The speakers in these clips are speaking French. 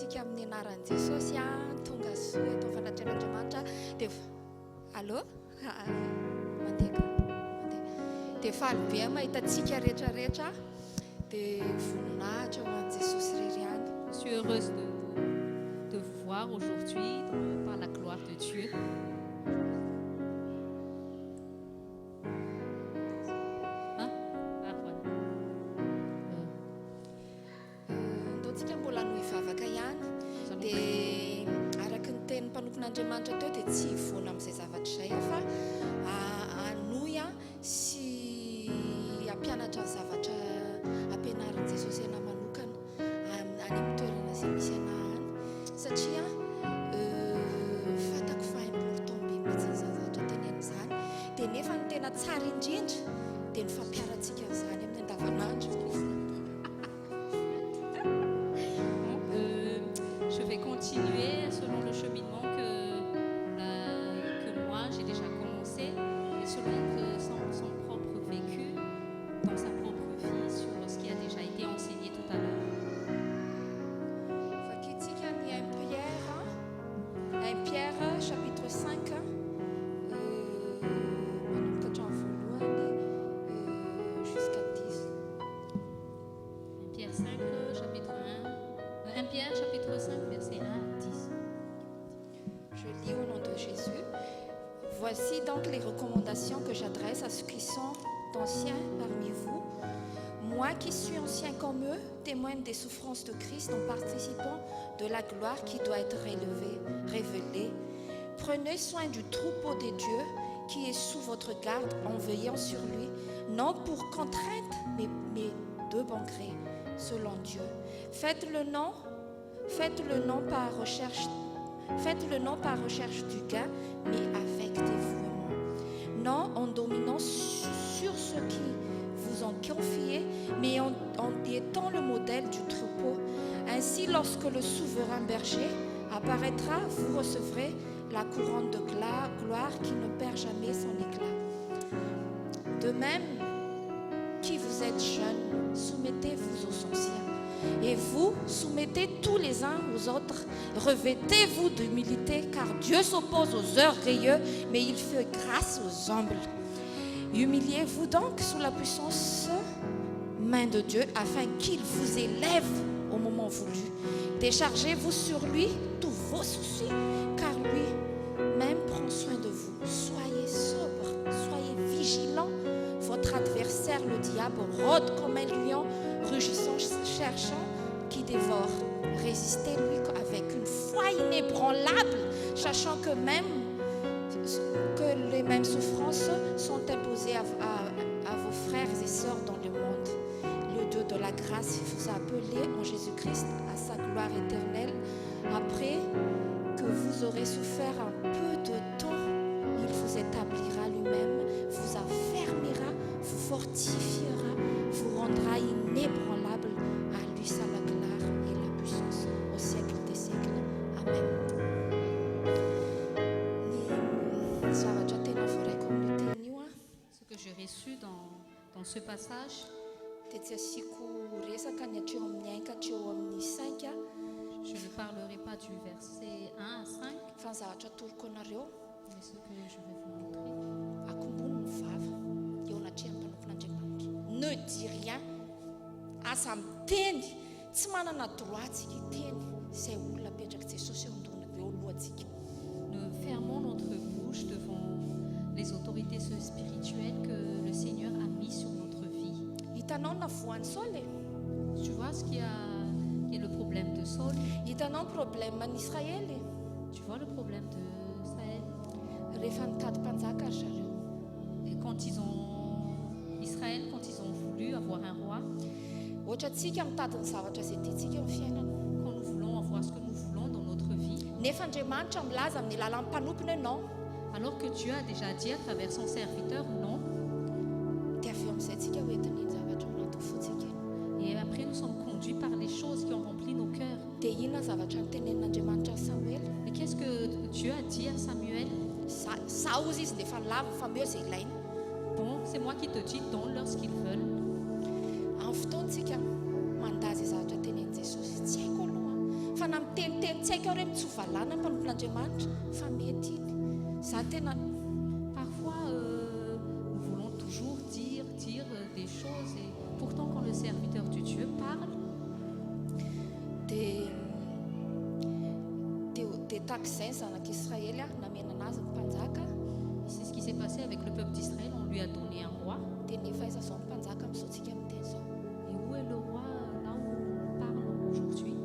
antsika amin'ny anaran'i Jesosy tonga soa eto fanatrehan'Andriamanitra dia allô mandeha dia faly be mahitatsika rehetrarehetra dia voninahitra ho an'i Jesosy irery ihany. Je suis heureuse de vous voir aujourd'hui par la gloire de Dieu. Ndoantsika mbola no hivavaka ihany dia araka ny teny mpanompon'Andriamanitra teo dia tsy hivoana amin'izay zavatra izay fa hanohy sy hampianatra zavatra ampianarin' Jesosy ena manokana any amin'ny toerana izay misy anahany satria fatako fa important be mihitsy ny zavatra tenena izany dia nefa ny tena tsara indrindra dia ny fampiarantsika izany amin'ny andavanandro. Je vais continuer selon le cheminement que moi j'ai déjà commencé et selon son propre vécu dans sa propre vie sur ce qui a déjà été enseigné tout à l'heure. Un Pierre chapitre 5 jusqu'à 10. 1 Pierre 5 chapitre 1 1 Pierre chapitre 5 verset 1 à 10. Je lis au nom de Jésus. Voici donc les recommandations que j'adresse à ceux qui sont anciens parmi vous. Moi qui suis ancien comme eux, témoigne des souffrances de Christ en participant de la gloire qui doit être révélée. Prenez soin du troupeau des dieux qui est sous votre garde en veillant sur lui, non pour contrainte, mais de bon gré, selon Dieu. Faites le nom par recherche du gain, mais avec dévouement. Non en dominant sur ceux qui vous ont confié, mais en étant le modèle du troupeau. Ainsi, lorsque le souverain berger apparaîtra, vous recevrez la couronne de gloire qui ne perd jamais son éclat. De même, qui vous êtes jeunes, soumettez-vous aux anciens. Et vous, soumettez tous les uns aux autres. Revêtez-vous d'humilité, car Dieu s'oppose aux orgueilleux, mais il fait grâce aux humbles. Humiliez-vous donc sous la puissance main de Dieu, afin qu'il vous élève au moment voulu. Déchargez-vous sur lui tous vos soucis, car lui-même prend soin de vous. Soyez sobres, soyez vigilants. Votre adversaire, le diable, rôde comme un lion, rugissant, cherchant qui dévore. Résistez-lui avec une foi inébranlable, sachant que les mêmes souffrances sont imposées à vos frères et sœurs dans le monde. Le Dieu de la grâce vous a appelé en Jésus-Christ à sa gloire éternelle. Après que vous aurez souffert un peu de temps, il vous établira lui-même, vous affermira, vous fortifiera, vous rendra inébranlable. À lui soit la gloire et la puissance au siècle des siècles. Amen. Ce que j'ai reçu dans ce passage, je ne parlerai pas du verset 1 à 5, mais ce que je vais vous montrer. Ne dis rien. Asa miteny tsy manana droit tsika iteny izay olona apetraka Jesosy eo alohantsika. Nous fermons notre bouche devant les autorités spirituelles que le Seigneur a mis sur notre vie. Hitanao na voan'ny Saul e. Tu vois ce qui est le problème de Saul? Hitanao problème an'Israël e. Tu vois le problème de Saël? Rehefa nitady mpanjaka ry zareo. Et quand ils ont voulu avoir un roi, Ohatratsika mitady ny zavatra izay tiantsika eo amin'ny fiainana. quand nous voulons avoir ce que nous voulons dans notre vie, Nefa Andriamanitra milaza amin'ny alalan'ny mpanompono hoe non. alors que Dieu a déjà dit à travers son serviteur non, Dia avy eo amin'izay tsika hoentina ny zavatra manato fotsika. et après nous sommes conduits par les choses qui ont rempli nos cœurs. Dia inona zavatra nitenenin'Andriamanitra ny Samuel? Et qu'est-ce que Dieu a dit à Samuel? Za ozy izy dia efa lava fa meo izay ilaina. Bon, c'est moi qui te dis donne leur ce qu'ils veulent. Amin'ny fotoantsika mandazy zavatra tenenin' Jesosy tsy haiko aloha fa na miteniteny tsy haiko aho hoe mitsovalana mpanompon'Andriamanitra fa mety iny. Za tena Parfois, nous voulons toujours dire des choses et pourtant quand le serviteur de Dieu parle, dia tak'izay zanak'Israely namena anazy ny mpanjaka c'est ce qui s'est passé avec le peuple d'Israël. On lui a donné un roi. dia nefa aiza zao ny mpanjaka misaotsika amin'ny teny zao. Et où est le roi là où on parle aujourd'hui?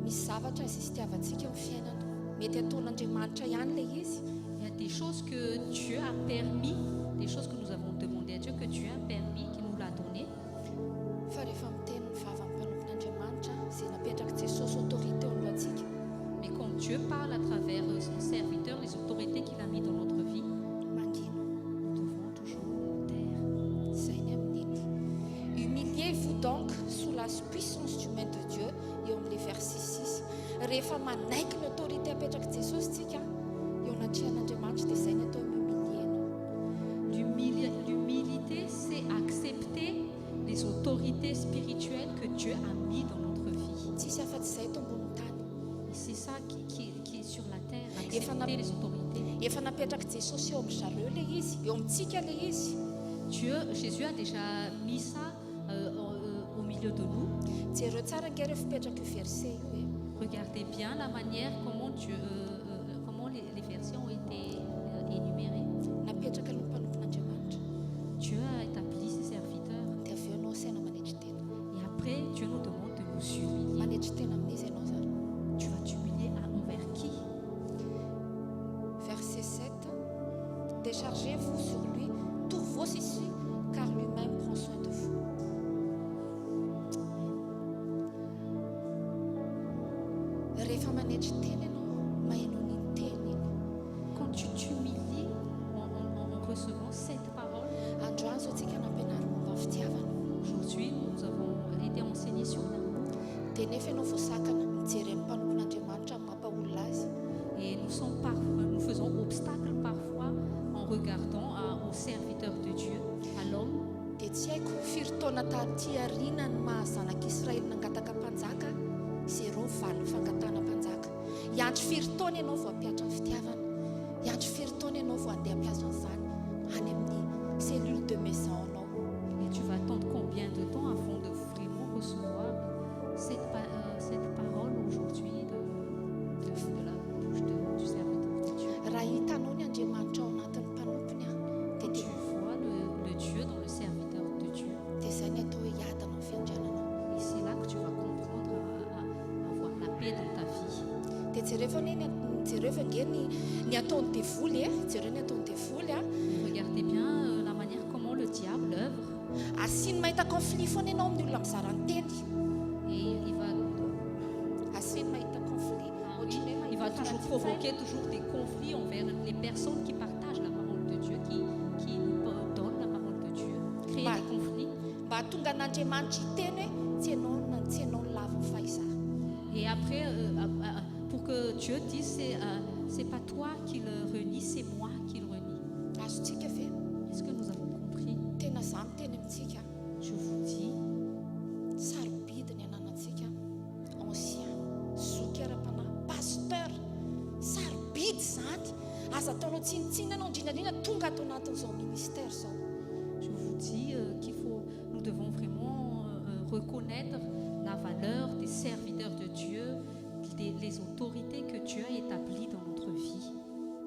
Misy zavatra izay sy tiavantsika amin'ny fiainana, mety ataon'Andriamanitra ihany ilay izy. Il y a des choses que Dieu a permis, des choses que nous avons demandé à Dieu, que Dieu a permis, qu'il nous l'a donné. Fa rehefa miteny ny vavan'ny mpanompon'Andriamanitra izay napetraka Jesosy autorité ao alohantsika, Mais quand Dieu parle à travers son serviteur, les autorités qu'il a mis dans notre vie, mangino. nous devons toujours taire. Zay ny amin'iny. Humiliez-vous donc sous la puissance du main de Dieu, eo amin'ny verset 6. Rehefa manaiky ny autorité apetraka Jesosy tsika eo anatrihan'Andriamanitra dia zay ny atao humilier. L'humilité, c'est accepter les autorités spirituelles que Dieu a mis dans notre vie. Tsisy afa-tsy zay eto ambonin'ny tany. Et c'est ça qui est sur la terre, Et accepter les autorités. Efa napetraka Jesosy eo amin'ny zareo ilay izy, eo amintsika ilay izy. Jésus a déjà mis ça au milieu de nous. Jereo tsara nge rehefa fipetraka io verset io e. Regardez bien la manière comment comment les versets ont été énumérés. Napetraka ny mpanompon'Andriamanitra. Dieu a établi ses serviteurs. Dia avy eo ianao saina manetry tena. Et après, Dieu nous demande de nous humilier. Manetry tena amin'izy ianao zany. Tu vas t'humilier envers qui? Verset 7. Déchargez-vous sur lui tous vos soucis, car lui-même prend soin de vous. Rehefa manetry tena ianao, mahaino ny teny iny. Quand tu t'humilies en recevant cette parole, Androany zao tsika nampianary momba ny fitiavana. aujourd'hui nous avons été enseignés sur l'amour Dia nefa ianao voasakana mijery amin'ny mpanompon'Andriamanitra amin'ny mampaolona azy. et nous faisons obstacle parfois en regardant aux serviteurs de Dieu, à l'homme. Dia tsy haiko firy taona taty aoriana ny mahazanak'Israely nangataka mpanjaka, 0 fangatana mpanjaka. Iantso firy taona ianao vao hampiatra ny fitiavana. Iantso firy taona ianao vao handeha hampiasa an'izany any amin'ny cellule de maison anao. Et tu vas attendre combien de temps avant de vraiment recevoir cette parole aujourd'hui de la bouche du serviteur de Dieu? Raha hitanao ny Andriamanitra ao anatin'ny mpanompony Quand tu vois le Dieu dans le serviteur de Dieu, dia izay ny atao hoe hiadana amin'ny fiandrianana. et c'est là que tu vas comprendre à avoir la paix dans ta vie. Dia jereo fa nge ny ataony devoly jereo ny ataony devoly Regardez bien la manière comment le diable œuvre. asiany mahita conflit foana ianao amin'ny olona mizara ny teny. Et Asiany mahita conflit ohatrany hoe il va mahita toujours karaha provoquer toujours des conflits envers les personnes qui partagent la parole de Dieu, qui nous donnent la parole de Dieu. Créer Bah. des conflits. mba hatonga an'Andriamanitra hiteny hoe tsy ianao ny lava ny fahizana. Et après, pour que Dieu dise, c'est pas toi qui le renie, c'est moi qui le renie. Azontsika ve Est-ce que nous avons compris? tena za miteny amintsika Je vous dis, sarobidy ny ananantsika ancien zoky ara-panahy pasteur sarobidy zany aza ataonao tsinitsiny ianao indrindrandrindra tonga ato anatin'izao ministère zao. je vous dis nous devons vraiment reconnaître la valeur des serviteurs de Dieu, les autorités que Dieu a établies dans notre vie.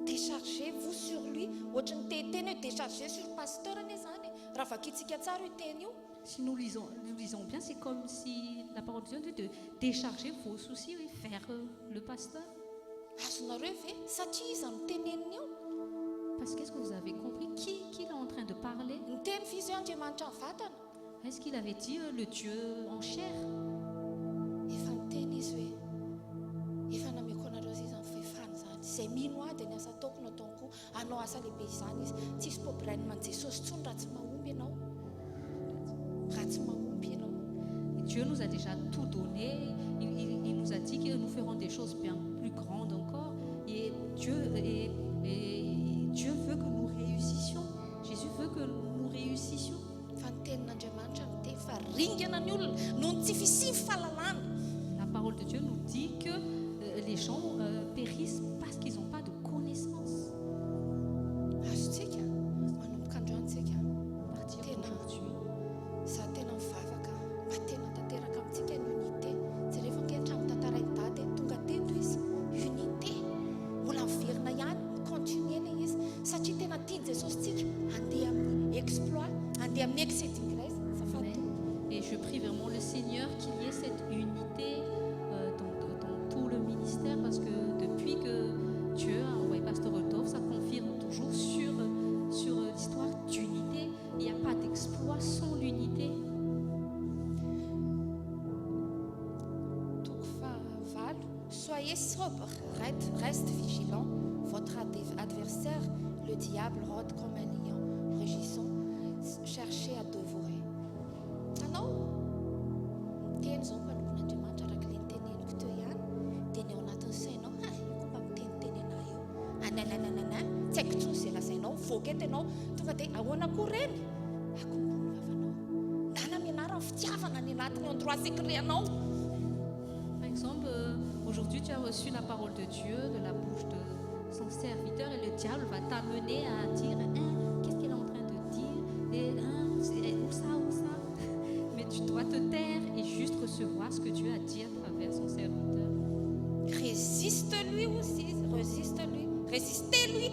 Déchargez-vous sur lui. Ohatrany teteny hoe décharger sur pasteur ane zany. Raha vakitsika tsara io teny io. Si nous lisons bien, c'est comme si la parole de Dieu dit de décharger vos soucis et faire le pasteur. Azonareo ve satria izy no teneniny io. Parce qu'est-ce que vous avez compris? Qui est en train de parler? Niteny vizy io Andriamanitra ny vatana. Est-ce qu'il avait dit le Dieu en chair? Efa niteny izy hoe efa nameko anareo izy amin'ny fehefany zany. Izay mino ahy dia ny asa ataoko no ataoko anao asa lehibe izany izy. Tsisy problème man Jesosy tsony raha tsy mahomby ianao. Raha tsy mahomby ianao. Dieu nous a déjà tout donné. Il nous a dit que nous ferons des choses bien plus grandes encore. Et Dieu veut que nous réussissions. Jésus veut que nous réussissions. Fa ny tenin'Andriamanitra miteny fa ringana ny olona noho ny tsy fisiany fahalalana. La parole de Dieu nous dit que gens périssent parce qu'ils n'ont pas de connaissances. Azontsika manomboka androantsika À partir d'aujourd'hui, za tena mivavaka mba tena tanteraka amintsika ny unité tsy rehefa ankehitrany tantara ny dady tonga teto izy unité mbola miverina ihany micontinue le izy satria tena tiany Jesosy tsika andeha amin'ny exploit andeha amin'ny excès grèce Amen. Et je prie vraiment le Seigneur qu'il y ait cette unité dans tout le ministère, parce que depuis que Dieu a envoyé Pasteur Rodolphe, ça confirme toujours sur l'histoire d'unité. Il n'y a pas d'exploit sans l'unité. Soyez sobre, reste vigilant. Votre adversaire, le diable, rôde comme un lion, rugissant, cherchez à dévorer. Anao teny zao mpanompon'Andriamanitra araka le niteneniko teo ihany dia ny ao anatin'ny sainao io koa mba mitenitenena io anananana tsy haiko tsony izay lazainao voaka eto ianao tonga dia ahoana koa reny akombony vavanao ndana mianara ny fitiavana ny anatiny endroit secret anao. Par exemple, aujourd'hui tu as reçu la parole de Dieu de la bouche de son serviteur et le diable va t'amener à dire qu'est-ce qu'il est en train de dire et où ça. Mais tu dois te taire et juste recevoir ce que Dieu a dit à travers son serviteur. Résiste-lui aussi, résistez-lui.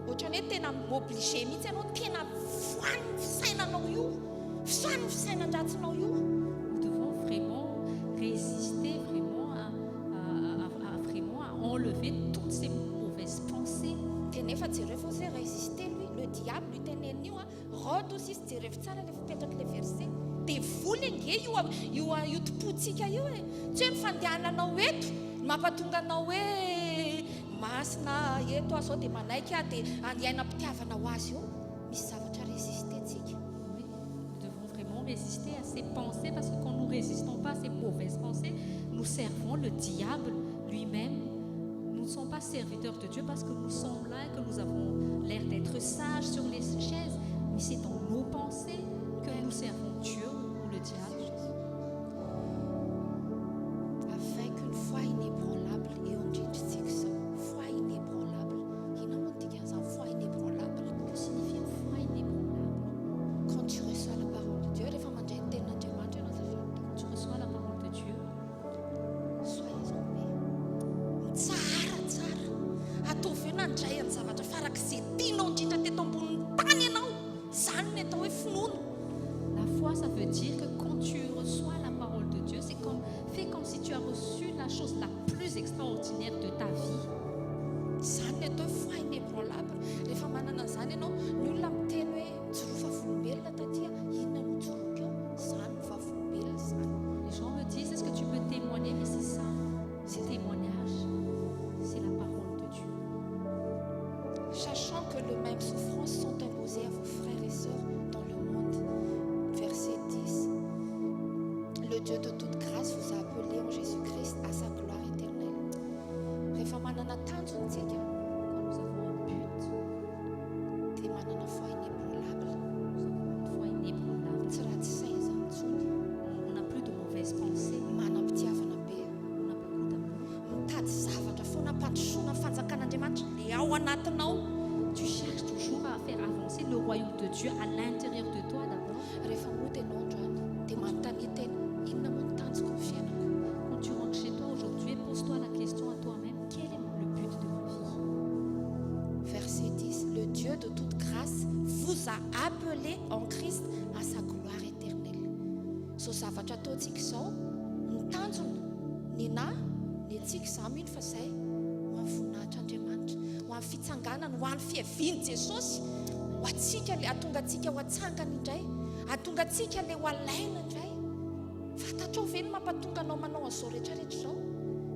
Ohatran'ny hoe tena m'oblige mihitsy ianao tena voany fisainanao io fisoany fisainandratinao io. Nous devons vraiment résister vraiment à enlever toutes ces mauvaises pensées. Tenefa jereo fô zay résistez-lui, le diable lui tenenina io rôde aussi sy jereo tsara le fipetraka le verset dia voly ange io topontsika io tsy hoe mifandehananao eto mampatonga anao hoe masina eto zao dia manaiky dia andiaina-pitiavana ho azy io misy zavatra résistentsika. Oui, nous devons vraiment résister à ces pensées, parce que quand nous ne résistons pas à ces mauvaises pensées, nous servons le diable lui-même. Nous ne sommes pas serviteurs de Dieu parce que nous sommes là et que nous avons l'air d'être sages sur les chaises, mais c'est dans nos pensées que nous servons Dieu ou le diable. Afin qu'une foi inébranlable et on dit ça, foi inébranlable. Il n'a pas dit qu'un foi inébranlable. Que signifie une foi inébranlable? Quand tu reçois la parole de Dieu, Quand tu reçois la parole de Dieu, soyez en paix. Tsara ataovy nandray amin'ny zavatra farak'izay tianao indrindra teto ambonin'ny tany ianao zany ny atao hoe finoana. la foi, ça veut dire que quand tu reçois la parole de Dieu, fais comme si tu as reçu la chose la plus extraordinaire de ta vie. Zany ny atao hoe foi inébranlable. Rehefa manana an'izany ianao ny olona miteny hoe jorofa volombelona tatya inona no joroka eo zany no vavolombelona zany. Les gens me disent, est-ce que tu peux témoigner? Mais c'est ça, ce témoignage, c'est la parole de Dieu. Sachant que les mêmes souffrances sont imposées à vos frères et sœurs dans le monde. Verset 10. Le Dieu de toute grâce vous a appelé en Jésus-Christ à sa gloire éternelle. Rehefa manana tanjontsika, Quand nous avons un but, dia manana foi inébranlable. nous avons une foi inébranlable. Tsy ratsy saina zany intsony. On n'a plus de mauvaises pensées, Manam-pitiavana be. on a beaucoup d'amour. Mitady zavatra foana ampandrosoana fanjakan'Andriamanitra le ao anatinao. Tu cherches toujours à faire avancer le royaume de Dieu à l'intérieur de toi d'abord. Rehefa mody ianao androany dia manontany tena inona moa ny tanjoko ny fiainako. Quand tu rentres chez toi aujourd'hui, pose-toi la question à toi-même, quel est le but de ma vie? Verset 10. Le Dieu de toute grâce vous a appelé en Christ à sa gloire éternelle. So zavatra ataontsika izao ny tanjona ny ny antsika izany mino fa izay ho amin'ny voninahitr'Andriamanitra, ho amin'ny fitsanganana, ho amin'ny fiaviany Jesosy, ho atsika le atonga atsika ho atsangana indray, atonga atsika le ho alaina indray. Fantatrao ve ny mampatonga anao manao an'izao rehetrarehetra izao?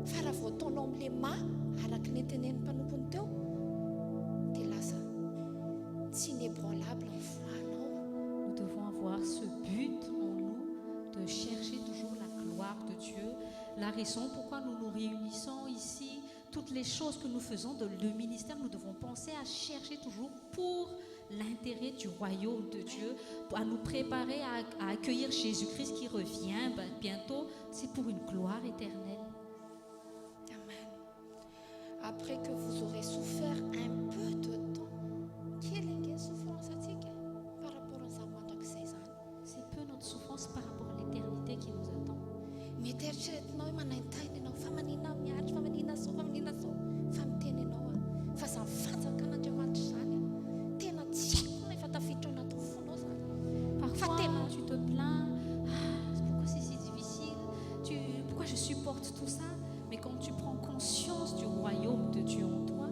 Fa raha vao ataonao amin'ilay araka ny tenen'ny mpanompony teo dia lasa tsy inébranlable ny foanao. Nous devons avoir ce but en nous de chercher toujours la gloire de Dieu. La raison pourquoi nous nous réunissons ici, toutes les choses que nous faisons de le ministère, nous devons penser à chercher toujours pour l'intérêt du royaume de Dieu, à nous préparer à accueillir Jésus-Christ qui revient bientôt. C'est pour une gloire éternelle. Amen. après que vous aurez souffert un peu de temps, quelle est la souffrance par rapport à ça, C'est peu notre souffrance par rapport à l'éternité qui nous attend. Mieritreretinao manaitain ianao fa manina miatra fa manina so fa miteny ianao fa za mifanjaka an'Andriamanitra zany tena tsy haiko nefa tafiditra ao anaty fonao zany. Parfois, tu te plains. Ah, pourquoi c'est si difficile? Pourquoi je supporte tout ça? Mais quand tu prends conscience du royaume de Dieu en toi,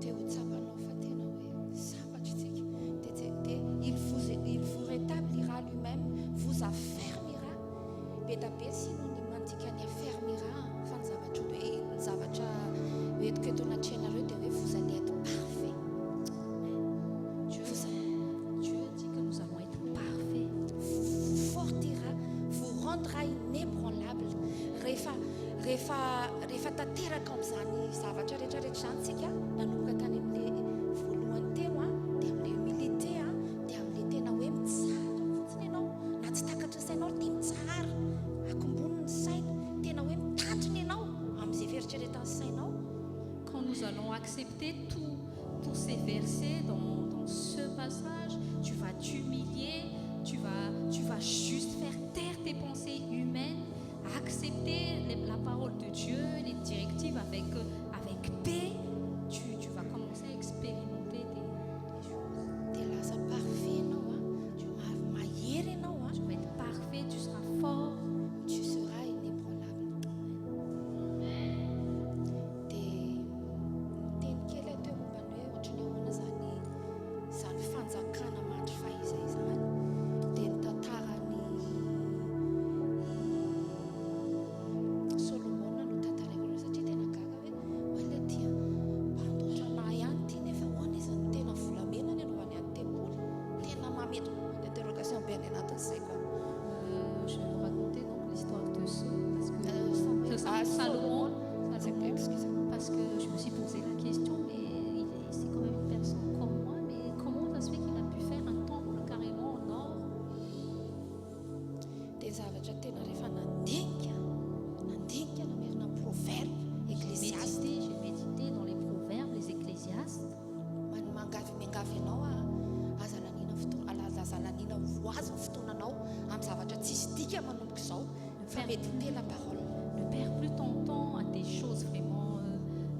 Dia ho tsapanao fa tena hoe sambatra isika dia il vous rétablira lui-même, vous affermira. Be tabe sino ny mantika ny affermira fa ny zavatra hoe eto anaty ianareo dia hoe vous allez être parfait. Dieu dit que nous allons être parfaits. Vous fortira, vous rendra inébranlable. Rehefa tanteraka amin'izany zavatra rehetrarehetra zany tsika nanomboka tany amin'ilay voalohany teo dia amin'ilay humilité dia amin'ilay tena hoe mitsara fotsiny ianao na tsy takatra sainao dia mitsara akomboniny saina tena hoe mitandrina ianao amin'izay veritreretan'ny sainao. Quand nous allons accepter tous ces versets dans ce passage, tu vas t'humilier, tu vas juste faire taire tes pensées humaines, accepter la parole de Dieu, les directives avec paix. Tu vas commencer à expérimenter des choses. Dia lasa parfait ianao mahery ianao Tu vas être parfait, tu seras fort. tu seras inébranlable. Dia teny kely teo mombany hoe ohatran'ny ahoana zany fanjakana matry fahizay zany dia ny tantarany Solomona no tantarako satria tena gaga hoe ilay dia mpandoatra anahy ihany ty nefa hoana izany tena volamena ny anaovany any tempoly tena mamety interrogation be any anatin'izay koa. Je vais vous raconter donc l'histoire de Salomon. Excusez-moi. Parce que je me suis posé la question, mais c'est quand même une personne comme moi, mais comment ça se fait qu'il a pu faire un temple carrément en or? Dia zavatra tena rehefa nandinika namerina amin'ny proverbe ecclésiaste J'ai médité dans les proverbes, les ecclésiastes. miangavy ianao azalaniana voazy ny fotoananao amin'ny zavatra tsisy dika manomboka izao fa méditer la parole. Ne perds plus ton temps à des choses vraiment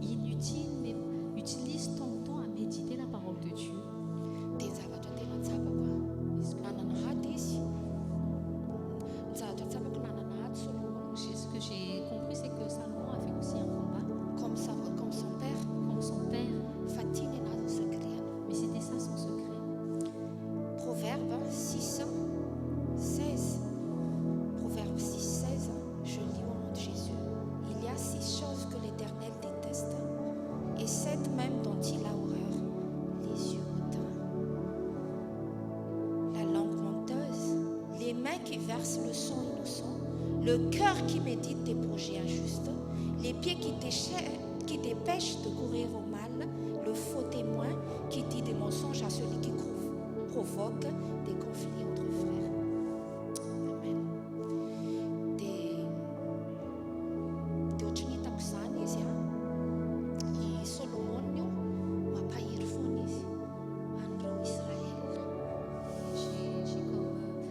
inutiles, mais utilise ton temps à méditer la parole de Dieu. Dia ny zavatra tena tsapako nanana hady izy ny zavatra tsapako nanana hady Solomon Ce que j'ai compris, c'est que Salomon a fait aussi un combat, comme son père comme son père, fa tiany anazy ny sakriana. mais c'était ça son secret. Proverbe 6:16. Proverbe 6:16. Je lis au nom de Jésus. Il y a 6 choses que l'Éternel déteste et 7 même dont il a horreur. Les yeux hautains, la langue menteuse, les mains qui versent le sang innocent, le cœur qui médite des projets injustes, les pieds qui dépêchent de courir au mal, le faux témoin qui dit des mensonges à celui qui provoque des conflits entre frères. Amen. Dia ohatran'ny hitako izany izy i Solomon io mampahery foana izy an'ireo Israel.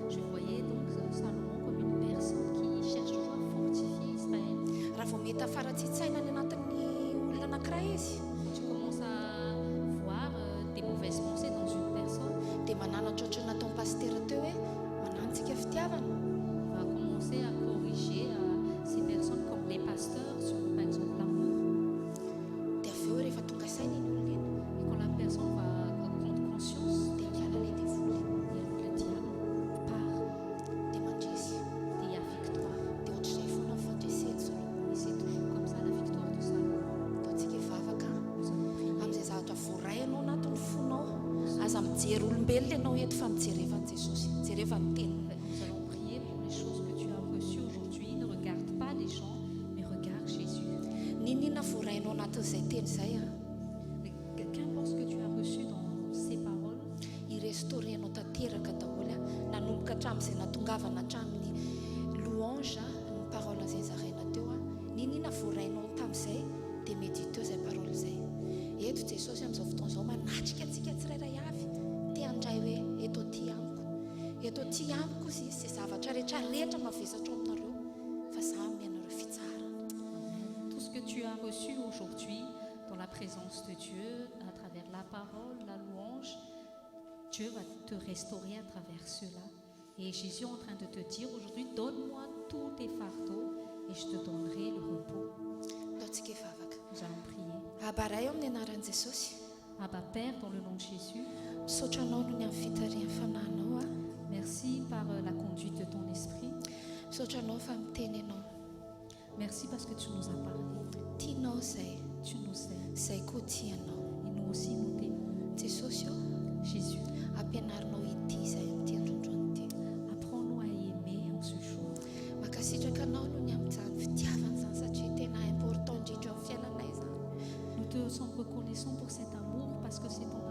Je voyais donc Salomon comme une personne qui cherche toujours à fortifier Israël. Raha vao mety afaratsitsaina any anatin'ny olona anankiray izy Tu commences à voir des mauvaises pensées dans une personne. dia mananatra ohatran'ny nataon'ny pastera teo hoe manantsika fitiavana. On va commencer à corriger ces personnes comme les pasteurs sur par exemple l'amour. Dia avy eo rehefa tonga saina iny olona iny Et quand la personne va prendre conscience, dia miala ilay devoly et le diable part dia mandresy. et à victoire. Dia ohatr'izay foana ny fandreseny Solomon. Et c'est toujours comme ça la victoire de Salomon. Ataontsika hivavaka Nous allons prier. amin'izay zavatra voaray ianao anatin'ny fonao aza mijery olombelona ianao eto fa mijery evan'i Jesosy mijery evan'ny teniny. Nous allons prier pour les choses que tu as reçues aujourd'hui. Ne regarde pas les gens, mais regarde Jésus. Ninona voarainao anatin'izay teny izay Qu'importe ce que tu as reçu dans ces paroles, irestaurenao tanteraka daholo nanomboka hatramin'izay natongavana hatramin'ny louange ny parole izay zaraina teo ninona navorainao tamin'izay dia mety teo izay parole izay. Eto Jesosy amin'izao fotoana izao manatrika antsika tsirairay avy tia handray hoe eto ty amiko. Eto ty amiko izy izay zavatra rehetra mavesatra aminareo fa za mianareo fitsarana. Tout ce que tu as reçu aujourd'hui dans la présence de Dieu, à travers la parole, la louange, Dieu va te restaurer à travers cela. Et Jésus est en train de te dire aujourd'hui, donne-moi tous tes fardeaux et je te donnerai le repos. Ataontsika hivavaka. Nous allons prier. Abaray eo amin'ny anaran'i Jesosy. Abba Père, dans le nom de Jésus, Misaotra anao noho ny amin'ny fitarian'ny fanahinao a. merci par la conduite de ton esprit. Misaotra anao fa miteny ianao. Merci parce que tu nous as parlé. Tianao izay, Tu nous aimes izay koa tianao. et nous aussi nous t'aimons. Jesosy eo, Jésus, ampianarinao ity izay amin'ity androndrony ity. apprends-nous à aimer en ce jour. Makasitraka anao noho ny amin'izany fitiavana izany satria tena important indrindra amin'ny fiainanay izany. Nous te sommes reconnaissants pour cet amour parce que c'est ton